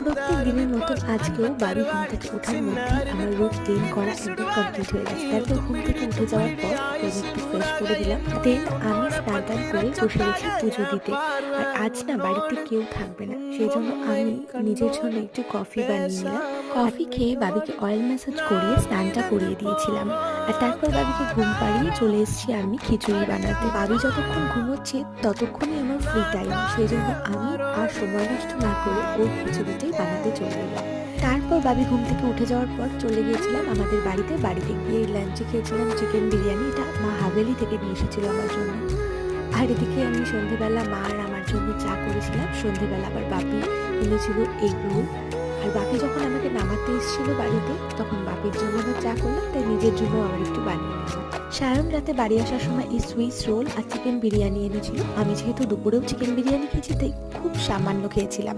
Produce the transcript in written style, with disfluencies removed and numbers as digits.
প্রত্যেক দিনের মতন আজকেও বাড়ি ঘুম থেকে ওঠার মধ্যেই আমার রুট ক্লিন করা একদম কমপ্লিট হয়ে গেছে। তারপর ঘুম থেকে উঠে যাওয়ার পর ওকে একটু ফ্রেশ করে দিলাম। দেন আমি স্নান টান করে বসে গেছি পুজো দিতে। আর আজ না বাড়িতে কেউ থাকবে না, সেই জন্য আমি নিজের জন্য একটু কফি বানিয়ে নিলাম। কফি খেয়ে বাবিকে অয়েল ম্যাসাজ করিয়ে স্নানটা করিয়ে দিয়েছিলাম। আর তারপর বাবিকে ঘুম পাড়িয়ে চলে এসেছি আমি খিচুড়ি বানাতে। বাবি যতক্ষণ ঘুমোচ্ছে ততক্ষণই আমার ফ্রি টাইম, সেই জন্য আমি আর সময় নষ্ট না করে ওই খিচুড়িটাই বানাতে চলে এলাম। তারপর বাবি ঘুম থেকে উঠে যাওয়ার পর চলে গিয়েছিলাম আমাদের বাড়িতে গিয়ে লাঞ্চে খেয়েছিলাম চিকেন বিরিয়ানি। এটা মা হাভেলি থেকে নিয়ে এসেছিল আমার জন্য। আর এদিকে আমি সন্ধেবেলা মা আর আমার জন্য চা করেছিলাম। সন্ধেবেলা আবার বাপি এনেছিল এগ রোল। আর বাপি যখন আমাকে নামাতে এসেছিল বাড়িতে, তখন বাপির জন্য আবার চা করলাম, তাই নিজের জন্য আবার একটু বানিয়ে নিলাম। সায়ন রাতে বাড়ি আসার সময় এই সুইস রোল আর চিকেন বিরিয়ানি এনেছিল। আমি যেহেতু দুপুরেও চিকেন বিরিয়ানি খেয়েছি, তাই খুব সামান্য খেয়েছিলাম।